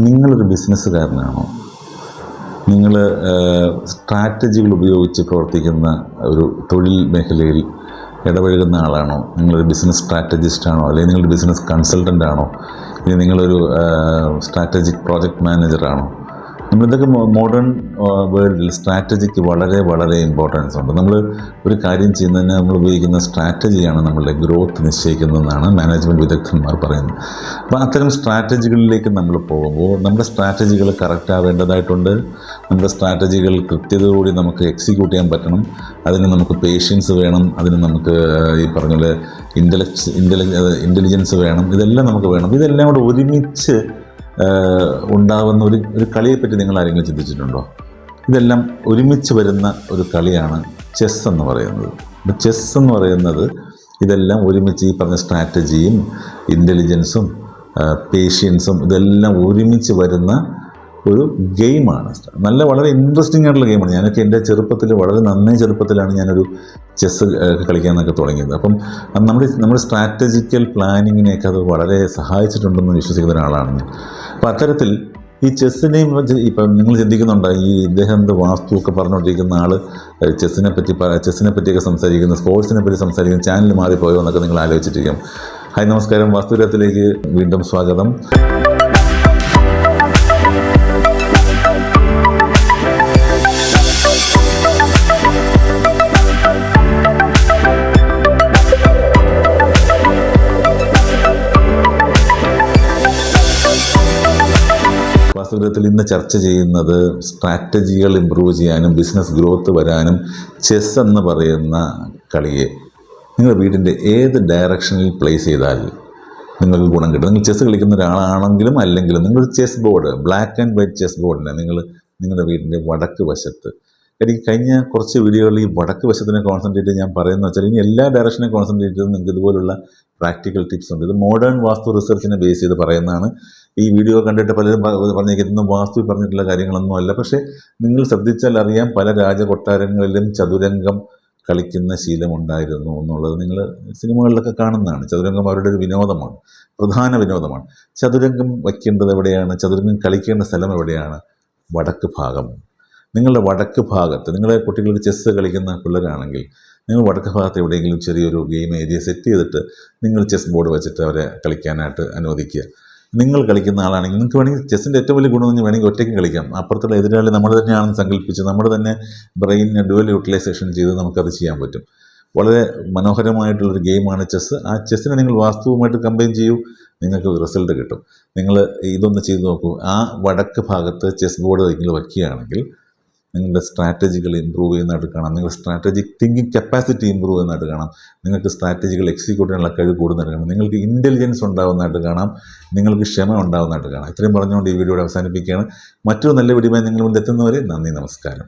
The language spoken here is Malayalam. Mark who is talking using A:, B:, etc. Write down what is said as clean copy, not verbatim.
A: നിങ്ങളൊരു ബിസിനസ്സുകാരനാണോ? നിങ്ങൾ സ്ട്രാറ്റജികൾ ഉപയോഗിച്ച് പ്രവർത്തിക്കുന്ന ഒരു തൊഴിൽ മേഖലയിൽ ഇടപഴകുന്ന ആളാണോ? നിങ്ങളൊരു ബിസിനസ് സ്ട്രാറ്റജിസ്റ്റാണോ? അല്ലെങ്കിൽ നിങ്ങളൊരു ബിസിനസ് കൺസൾട്ടൻ്റാണോ? ഇനി നിങ്ങളൊരു സ്ട്രാറ്റജിക് പ്രോജക്റ്റ് മാനേജറാണോ? നമ്മളിതൊക്കെ മോഡേൺ വേൾഡിൽ സ്ട്രാറ്റജിക്ക് വളരെ വളരെ ഇമ്പോർട്ടൻസ് ഉണ്ട്. നമ്മൾ ഒരു കാര്യം ചെയ്യുന്നതിന് നമ്മൾ ഉപയോഗിക്കുന്ന സ്ട്രാറ്റജിയാണ് നമ്മളുടെ ഗ്രോത്ത് നിശ്ചയിക്കുന്നതെന്നാണ് മാനേജ്മെൻറ്റ് വിദഗ്ധന്മാർ പറയുന്നത്. അപ്പോൾ അത്തരം സ്ട്രാറ്റജികളിലേക്ക് നമ്മൾ പോകുമ്പോൾ നമ്മുടെ സ്ട്രാറ്റജികൾ കറക്റ്റ് ആവേണ്ടതായിട്ടുണ്ട്. നമ്മുടെ സ്ട്രാറ്റജികൾ കൃത്യതയോടെ നമുക്ക് എക്സിക്യൂട്ട് ചെയ്യാൻ പറ്റണം. അതിന് നമുക്ക് പേഷ്യൻസ് വേണം. അതിന് നമുക്ക് ഈ പറഞ്ഞ പോലെ ഇൻ്റലിജൻസ് വേണം. ഇതെല്ലാം നമുക്ക് വേണം. ഇതെല്ലാം കൂടെ ഒരുമിച്ച് ഉണ്ടാകുന്ന ഒരു കളിയെപ്പറ്റി നിങ്ങൾ ആരെങ്കിലും ചിന്തിച്ചിട്ടുണ്ടോ? ഇതെല്ലാം ഒരുമിച്ച് വരുന്ന ഒരു കളിയാണ് ചെസ് എന്ന് പറയുന്നത്. അപ്പോൾ ചെസ് എന്ന് പറയുന്നത് ഇതെല്ലാം ഒരുമിച്ച് ഈ പറഞ്ഞ സ്ട്രാറ്റജിയും ഇൻ്റലിജൻസും പേഷ്യൻസും ഇതെല്ലാം ഒരുമിച്ച് വരുന്ന ഒരു ഗെയിമാണ്. വളരെ ഇൻട്രസ്റ്റിംഗ് ആയിട്ടുള്ള ഗെയിമാണ്. ഞാനൊക്കെ എൻ്റെ ചെറുപ്പത്തിൽ വളരെ ചെറുപ്പത്തിലാണ് ഞാനൊരു ചെസ്സ് കളിക്കാനൊക്കെ തുടങ്ങിയത്. അപ്പം നമ്മുടെ സ്ട്രാറ്റജിക്കൽ പ്ലാനിങ്ങിനെയൊക്കെ അത് വളരെ സഹായിച്ചിട്ടുണ്ടെന്ന് വിശ്വസിക്കുന്ന ഒരാളാണ് ഞാൻ. അപ്പോൾ അത്തരത്തിൽ ഈ ചെസ്സിനെയും ഇപ്പം നിങ്ങൾ ചിന്തിക്കുന്നുണ്ട്, ഈ ഇദ്ദേഹം വാസ്തുവൊക്കെ പറഞ്ഞുകൊണ്ടിരിക്കുന്ന ആൾ ചെസ്സിനെ പറ്റിയൊക്കെ സംസാരിക്കുന്ന, സ്പോർട്സിനെ പറ്റി സംസാരിക്കുന്ന ചാനൽ മാറിപ്പോയോ എന്നൊക്കെ നിങ്ങൾ ആലോചിച്ചിരിക്കും. ഹായ്, നമസ്കാരം. വാസ്തുരത്തിലേക്ക് വീണ്ടും സ്വാഗതം. വാസ്തുവിദ്യത്തിൽ ഇന്ന് ചർച്ച ചെയ്യുന്നത് സ്ട്രാറ്റജികൾ ഇമ്പ്രൂവ് ചെയ്യാനും ബിസിനസ് ഗ്രോത്ത് വരാനും ചെസ് എന്ന് പറയുന്ന കളിയെ നിങ്ങളുടെ വീടിൻ്റെ ഏത് ഡയറക്ഷനിൽ പ്ലേസ് ചെയ്താൽ നിങ്ങൾക്ക് ഗുണം കിട്ടും. നിങ്ങൾ ചെസ് കളിക്കുന്ന ഒരാളാണെങ്കിലും അല്ലെങ്കിലും നിങ്ങളൊരു chess board, black and white chess ബോർഡിനെ നിങ്ങളുടെ വീടിൻ്റെ വടക്ക് വശത്ത്, എനിക്ക് കഴിഞ്ഞ കുറച്ച് വീഡിയോകളിൽ ഈ വടക്ക് വശത്തിനെ കോൺസെൻട്രേറ്റ് ഞാൻ പറയുന്നത് വെച്ചാൽ ഇനി എല്ലാ ഡയറക്ഷനെ കോൺസെൻട്രേറ്റ് ചെയ്ത് നിങ്ങൾക്ക് ഇതുപോലുള്ള പ്രാക്ടിക്കൽ ടിപ്സ് ഉണ്ട്. ഇത് മോഡേൺ വാസ്തു റിസർച്ചിനെ ബേസ് ചെയ്ത് പറയുന്നതാണ്. ഈ വീഡിയോ കണ്ടിട്ട് പലരും പറഞ്ഞിരിക്കുന്ന വാസ്തു പറഞ്ഞിട്ടുള്ള കാര്യങ്ങളൊന്നും അല്ല. പക്ഷേ നിങ്ങൾ ശ്രദ്ധിച്ചാൽ അറിയാം, പല രാജകൊട്ടാരങ്ങളിലും ചതുരംഗം കളിക്കുന്ന ശീലമുണ്ടായിരുന്നു എന്നുള്ളത് നിങ്ങൾ സിനിമകളിലൊക്കെ കാണുന്നതാണ്. ചതുരംഗം അവരുടെ ഒരു വിനോദമാണ്, പ്രധാന വിനോദമാണ്. ചതുരംഗം വയ്ക്കേണ്ടത് എവിടെയാണ്? ചതുരംഗം കളിക്കേണ്ട സ്ഥലം എവിടെയാണ്? വടക്ക് ഭാഗം. നിങ്ങളുടെ വടക്ക് ഭാഗത്ത്, നിങ്ങളുടെ കുട്ടികൾ ചെസ്സ് കളിക്കുന്ന പിള്ളേരാണെങ്കിൽ നിങ്ങൾ വടക്ക് ഭാഗത്ത് എവിടെയെങ്കിലും ചെറിയൊരു ഗെയിം ഏരിയ സെറ്റ് ചെയ്തിട്ട് നിങ്ങൾ ചെസ് ബോർഡ് വെച്ചിട്ട് അവരെ കളിക്കാനായിട്ട് അനുവദിക്കുക. നിങ്ങൾ കളിക്കുന്ന ആളാണെങ്കിൽ നിങ്ങൾക്ക് വേണമെങ്കിൽ ചെസ്സിൻ്റെ ഏറ്റവും വലിയ ഗുണമെന്ന് വേണമെങ്കിൽ ഒറ്റയ്ക്ക് കളിക്കാം. അപ്പുറത്തുള്ള എതിരാളി നമ്മൾ തന്നെയാണെന്ന് സങ്കല്പിച്ച് നമ്മുടെ തന്നെ ബ്രെയിനിനെ ഡുവൽ യൂട്ടിലൈസേഷൻ ചെയ്ത് നമുക്കത് ചെയ്യാൻ പറ്റും. വളരെ മനോഹരമായിട്ടുള്ളൊരു ഗെയിമാണ് ചെസ്സ്. ആ ചെസ്സിനെ നിങ്ങൾ വാസ്തുവുമായിട്ട് കമ്പൈൻ ചെയ്യൂ, നിങ്ങൾക്ക് റിസൾട്ട് കിട്ടും. നിങ്ങൾ ഇതൊന്ന് ചെയ്ത് നോക്കൂ. ആ വടക്ക് ഭാഗത്ത് ചെസ് ബോർഡ് നിങ്ങൾ വയ്ക്കുകയാണെങ്കിൽ നിങ്ങളുടെ സ്ട്രാറ്റജികൾ ഇമ്പ്രൂവ് ചെയ്യുന്നതായിട്ട് കാണാം. നിങ്ങളുടെ സ്ട്രാറ്റജിക് തിങ്കിങ് കപ്പാസിറ്റി ഇമ്പ്രൂവ് ചെയ്യുന്നതായിട്ട് കാണാം. നിങ്ങൾക്ക് സ്ട്രാറ്റജികൾ എക്സിക്യൂട്ട് ചെയ്യാനുള്ള കഴിവ് കൂടുന്നതായിട്ട് കാണാം. നിങ്ങൾക്ക് ഇൻ്റലിജൻസ് ഉണ്ടാകുന്നതായിട്ട് കാണാം. നിങ്ങൾക്ക് ക്ഷമ ഉണ്ടാകുന്നതായിട്ട് കാണാം. ഇത്രയും പറഞ്ഞുകൊണ്ട് ഈ വീഡിയോ അവസാനിപ്പിക്കുകയാണ്. മറ്റൊരു നല്ല വീഡിയോയുമായി നിങ്ങൾ മുന്നിൽ എത്തുന്നവരെ നന്ദി, നമസ്കാരം.